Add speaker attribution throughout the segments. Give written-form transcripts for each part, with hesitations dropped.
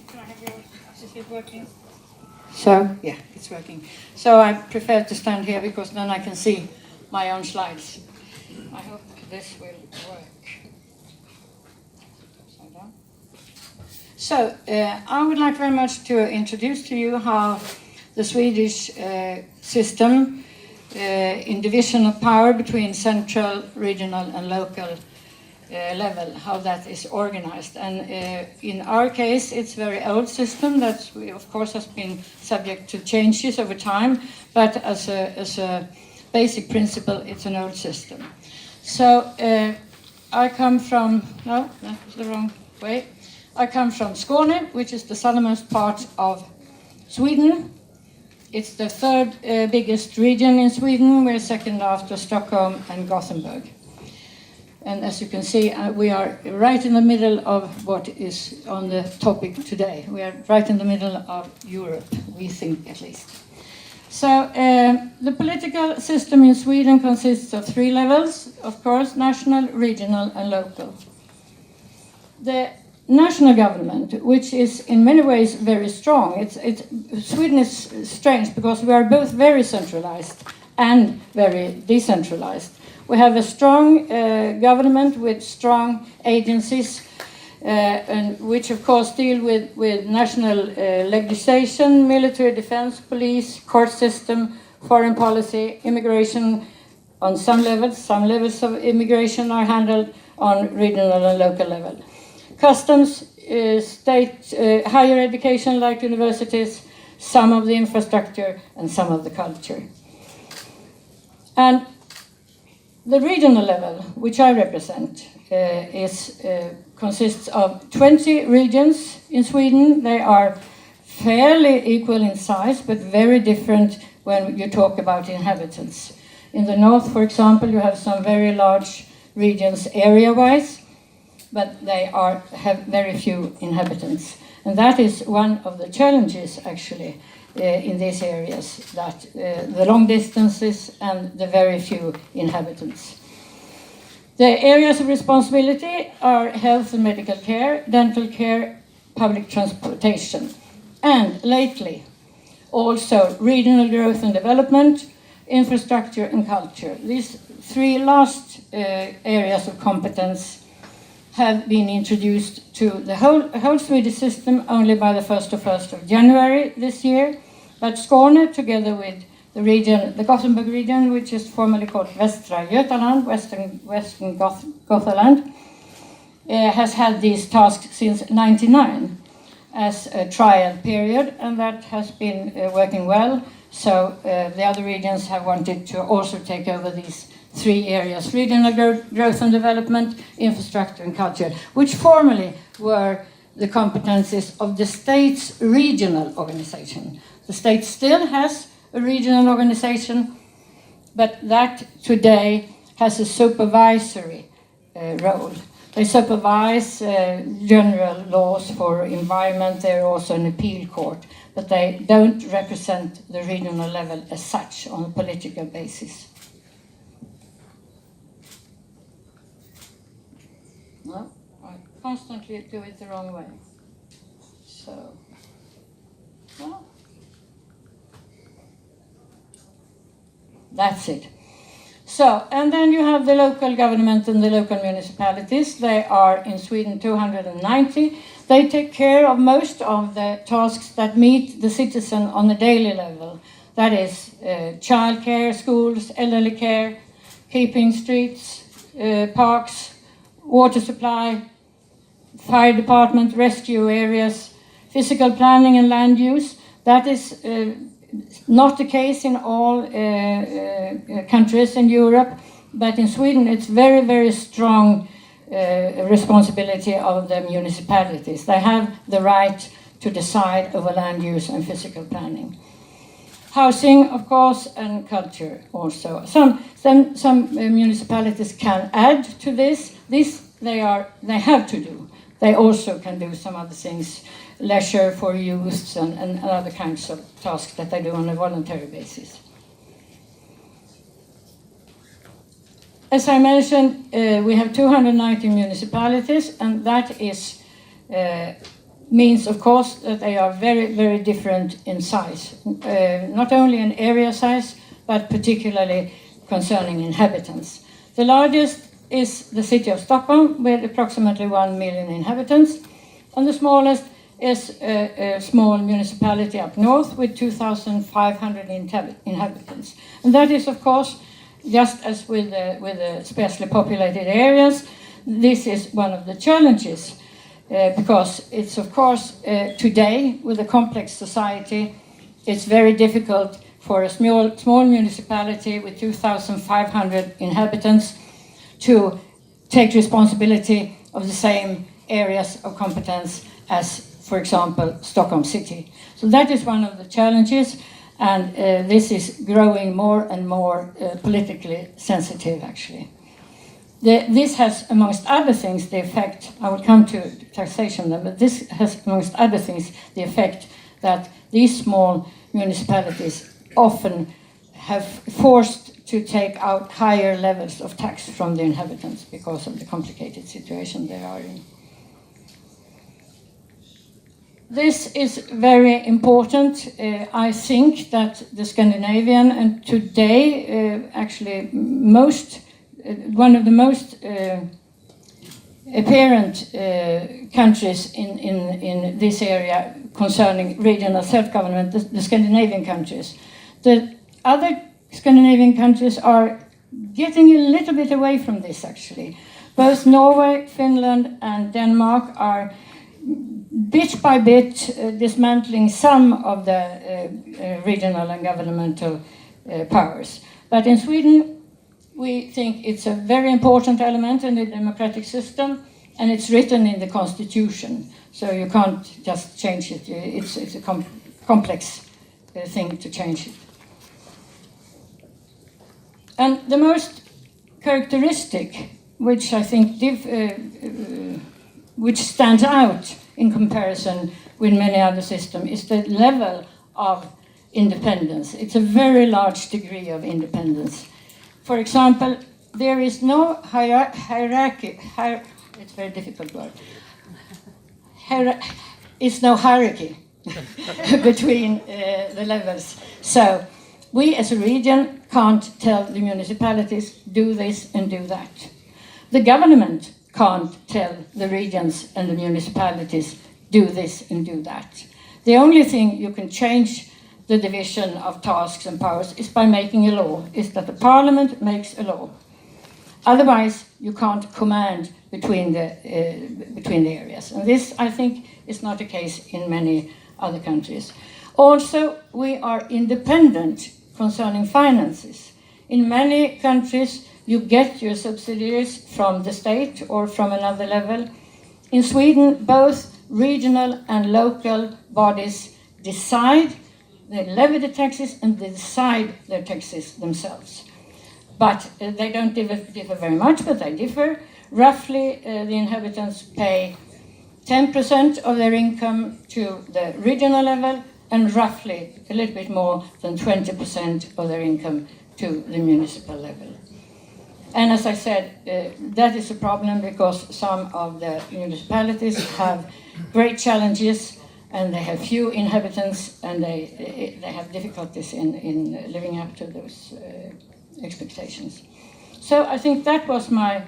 Speaker 1: Can I have yours? Is it working? So, yeah, it's working. So I prefer to stand here because then I can see my own slides. I hope this will work. So, I would like very much to introduce to you how the Swedish system in division of power between central, regional and local level, how that is organized. And in our case, it's a very old system that, of course, has been subject to changes over time, but as a basic principle, it's an old system. So I come from, no, that was the wrong way. I come from Skåne, which is the southernmost part of Sweden. It's the third biggest region in Sweden. We're second after Stockholm and Gothenburg. And as you can see, we are right in the middle of what is on the topic today. We are right in the middle of Europe, we think at least. So the political system in Sweden consists of three levels, of course, national, regional and local. The national government, which is in many ways very strong. Sweden is strange because we are both very centralized and very decentralized. We have a strong government with strong agencies, and which of course deal with national legislation, military defense, police, court system, foreign policy, immigration on some levels. Some levels of immigration are handled on regional and local level. Customs, state, higher education like universities, some of the infrastructure and some of the culture. And the regional level, which I represent, consists of 20 regions in Sweden. They are fairly equal in size, but very different when you talk about inhabitants. In the north, for example, you have some very large regions area-wise, but they have very few inhabitants. And that is one of the challenges, actually, in these areas, that the long distances and the very few inhabitants. The areas of responsibility are health and medical care, dental care, public transportation, and lately, also regional growth and development, infrastructure and culture. These three last areas of competence have been introduced to the whole Swedish system only by the 1st of January this year. But Skåne, together with the region, the Gothenburg region, which is formerly called Västra Götaland, Western Gotland, has had these tasks since '99 as a trial period, and that has been working well. So the other regions have wanted to also take over these three areas: regional growth and development, infrastructure and culture, which formerly were the competencies of the state's regional organization. The state still has a regional organization, but that today has a supervisory role. They supervise general laws for environment. They're also an appeal court, but they don't represent the regional level as such on a political basis. No, I constantly do it the wrong way. So, well, that's it. So, and then you have the local government and the local municipalities. They are in Sweden 290. They take care of most of the tasks that meet the citizen on a daily level. That is child care, schools, elderly care, keeping streets, parks, water supply, fire department, rescue areas, physical planning and land use. That is not the case in all countries in Europe, but in Sweden it's very, very strong responsibility of the municipalities. They have the right to decide over land use and physical planning. Housing, of course, and culture also. Some municipalities can add to this. This they have to do. They also can do some other things, leisure for youths and other kinds of tasks that they do on a voluntary basis. As I mentioned, we have 290 municipalities, and that is means, of course, that they are very, very different in size, not only in area size, but particularly concerning inhabitants. The largest is the city of Stockholm, with approximately 1 million inhabitants, and the smallest is a small municipality up north with 2,500 inhabitants. And that is, of course, just as with the sparsely populated areas, this is one of the challenges, because it's, of course, today, with a complex society, it's very difficult for a small municipality with 2,500 inhabitants to take responsibility of the same areas of competence as, for example, Stockholm City. So that is one of the challenges, and this is growing more and more politically sensitive, actually. This has, amongst other things, the effect, I will come to taxation then, but this has, amongst other things, the effect that these small municipalities often have forced to take out higher levels of tax from the inhabitants because of the complicated situation they are in. This is very important. I think that the Scandinavian, and today actually one of the most apparent countries in this area concerning regional self-government, the Scandinavian countries. The other Scandinavian countries are getting a little bit away from this, actually. Both Norway, Finland, and Denmark are bit by bit dismantling some of the regional and governmental powers. But in Sweden, we think it's a very important element in the democratic system, and it's written in the constitution, so you can't just change it. It's a complex thing to change it. And the most characteristic, which I think which stands out in comparison with many other systems, is the level of independence. It's a very large degree of independence. For example, there is no hierarchy. It's a very difficult word. It's no hierarchy between the levels. So we as a region can't tell the municipalities, do this and do that. The government can't tell the regions and the municipalities, do this and do that. The only thing you can change the division of tasks and powers is by making a law, is that the parliament makes a law. Otherwise, you can't command between the areas. And this, I think, is not the case in many other countries. Also, we are independent concerning finances. In many countries, you get your subsidies from the state or from another level. In Sweden, both regional and local bodies decide, they levy the taxes and they decide their taxes themselves. But they don't differ very much, but they differ. Roughly, the inhabitants pay 10% of their income to the regional level, and roughly a little bit more than 20% of their income to the municipal level. And as I said, that is a problem because some of the municipalities have great challenges and they have few inhabitants and they have difficulties in living up to those expectations. So I think that was my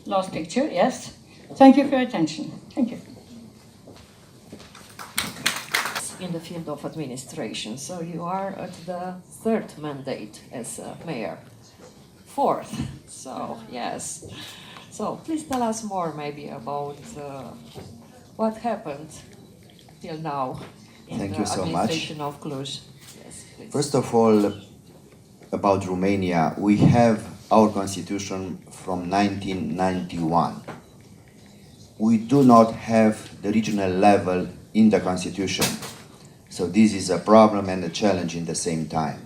Speaker 1: last picture, yes. Thank you for your attention. Thank you.
Speaker 2: In the field of administration, so you are at the third mandate as a mayor. Fourth, so yes. So please tell us more maybe about what happened till now in
Speaker 3: Thank
Speaker 2: the
Speaker 3: you so
Speaker 2: administration
Speaker 3: much.
Speaker 2: of Cluj. Yes, please.
Speaker 3: First of all, about Romania, we have our constitution from 1991. We do not have the regional level in the constitution. So this is a problem and a challenge in the same time.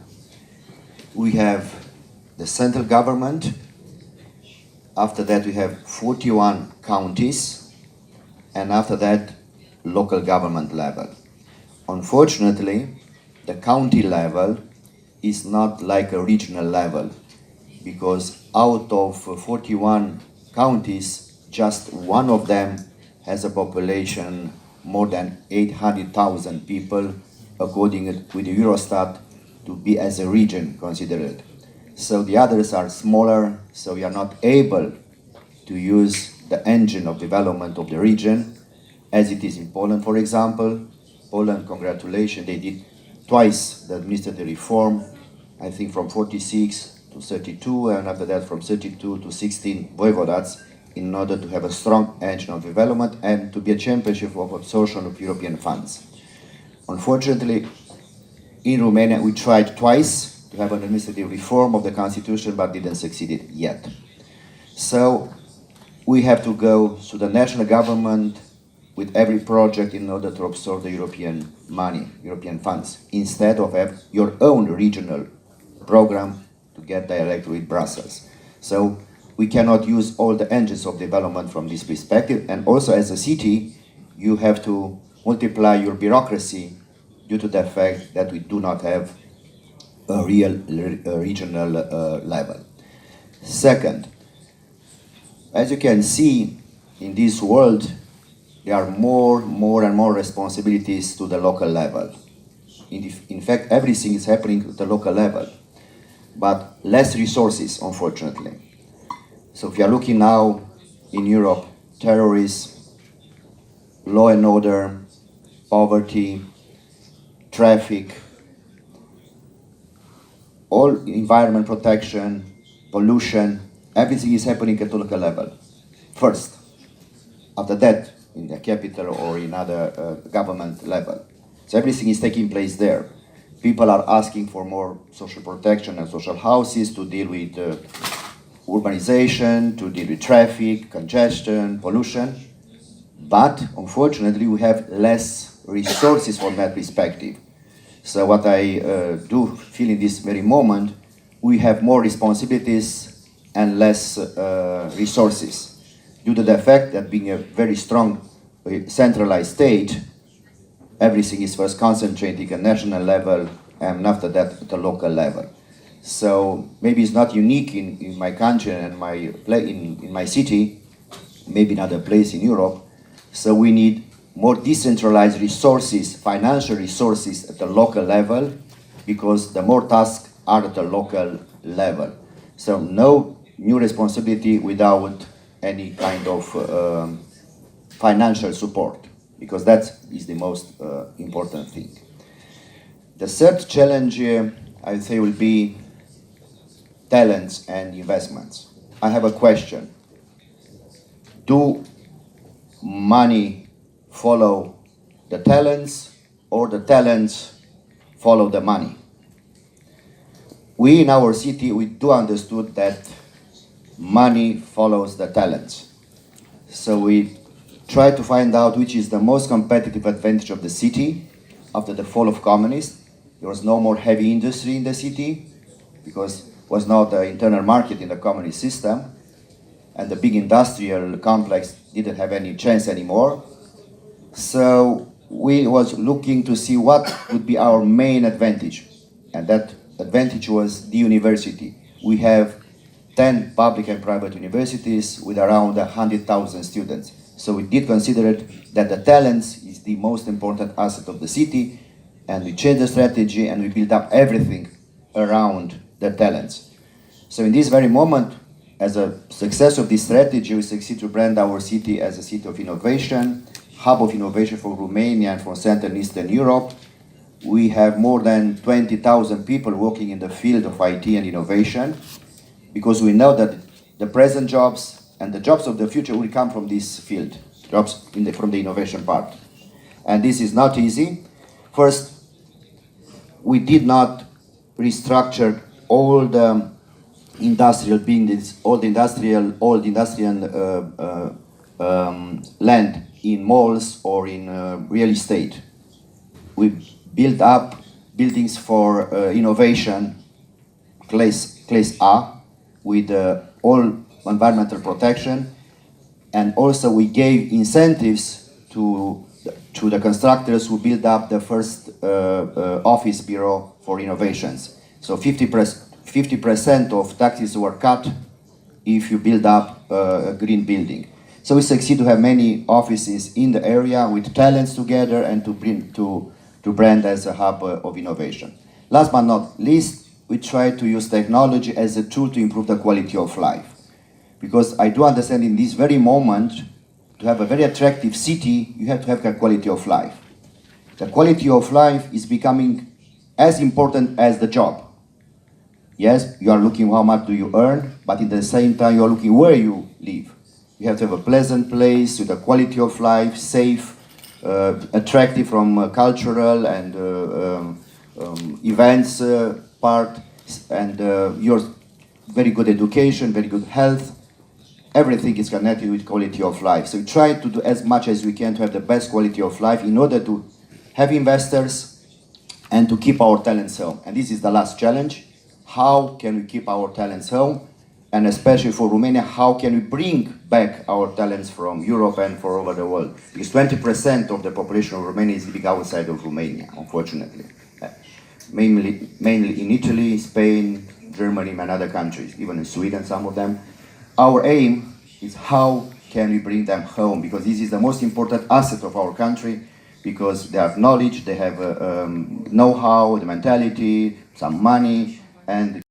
Speaker 3: We have the central government. After that we have 41 counties, and after that local government level. Unfortunately, the county level is not like a regional level, because out of 41 counties, just one of them has a population more than 800,000 people, according with the Eurostat, to be as a region considered. So the others are smaller, so we are not able to use the engine of development of the region, as it is in Poland, for example. Poland, congratulations, they did twice the administrative reform, I think from 46 to 32, and after that from 32 to 16 voivodats, in order to have a strong engine of development and to be a championship of absorption of European funds. Unfortunately, in Romania, we tried twice to have an administrative reform of the constitution, but didn't succeed yet. So we have to go to the national government with every project in order to absorb the European money, European funds, instead of have your own regional program to get direct with Brussels. So we cannot use all the engines of development from this perspective, and also as a city, you have to multiply your bureaucracy due to the fact that we do not have a real regional level. Second, as you can see, in this world, there are more and more responsibilities to the local level. In fact, everything is happening at the local level, but less resources, unfortunately. So if you are looking now in Europe, terrorism, law and order, poverty, traffic, all environment protection, pollution, everything is happening at the local level first. After that, in the capital or in other government level. So everything is taking place there. People are asking for more social protection and social houses to deal with urbanization, to deal with traffic, congestion, pollution. But unfortunately, we have less resources from that perspective. So what I do feel in this very moment, we have more responsibilities and less resources, due to the fact that being a very strong centralized state, everything is first concentrated at national level and after that at the local level. So maybe it's not unique in my country and in my city, maybe in other places in Europe. So we need more decentralized resources, financial resources at the local level, because the more tasks are at the local level. So no new responsibility without any kind of financial support, because that is the most important thing. The third challenge, I would say, will be talents and investments. I have a question. Do money follow the talents, or the talents follow the money? We in our city, we do understood that money follows the talents. So we try to find out which is the most competitive advantage of the city after the fall of communism. There was no more heavy industry in the city because it was not the internal market in the communist system, and the big industrial complex didn't have any chance anymore. So we was looking to see what would be our main advantage, and that advantage was the university. We have 10 public and private universities with around 100,000 students. So we did consider that the talents is the most important asset of the city, and we changed the strategy and we built up everything around the talents. So in this very moment, as a success of this strategy, we succeed to brand our city as a city of innovation, hub of innovation for Romania and for Central and Eastern Europe. We have more than 20,000 people working in the field of IT and innovation, because we know that the present jobs and the jobs of the future will come from this field, jobs from the innovation part. And this is not easy. First, we did not restructure all the industrial buildings, all the industrial land in malls or in real estate. We built up buildings for innovation, class A, with all environmental protection, and also we gave incentives to the constructors who build up the first office bureau for innovations. So 50% of taxes were cut if you build up a green building. So we succeed to have many offices in the area with talents together and to bring to brand as a hub of innovation. Last but not least, we try to use technology as a tool to improve the quality of life. Because I do understand in this very moment, to have a very attractive city, you have to have a quality of life. The quality of life is becoming as important as the job. Yes, you are looking how much do you earn, but at the same time you are looking where you live. You have to have a pleasant place with a quality of life, safe, attractive from cultural and events part, and your very good education, very good health. Everything is connected with quality of life. So we try to do as much as we can to have the best quality of life in order to have investors and to keep our talents home. And this is the last challenge. How can we keep our talents home? And especially for Romania, how can we bring back our talents from Europe and for over the world? Because 20% of the population of Romania is living outside of Romania, unfortunately. Mainly in Italy, Spain, Germany, and other countries, even in Sweden, some of them. Our aim is how can we bring them home, because this is the most important asset of our country, because they have knowledge, they have know-how, the mentality, some money, and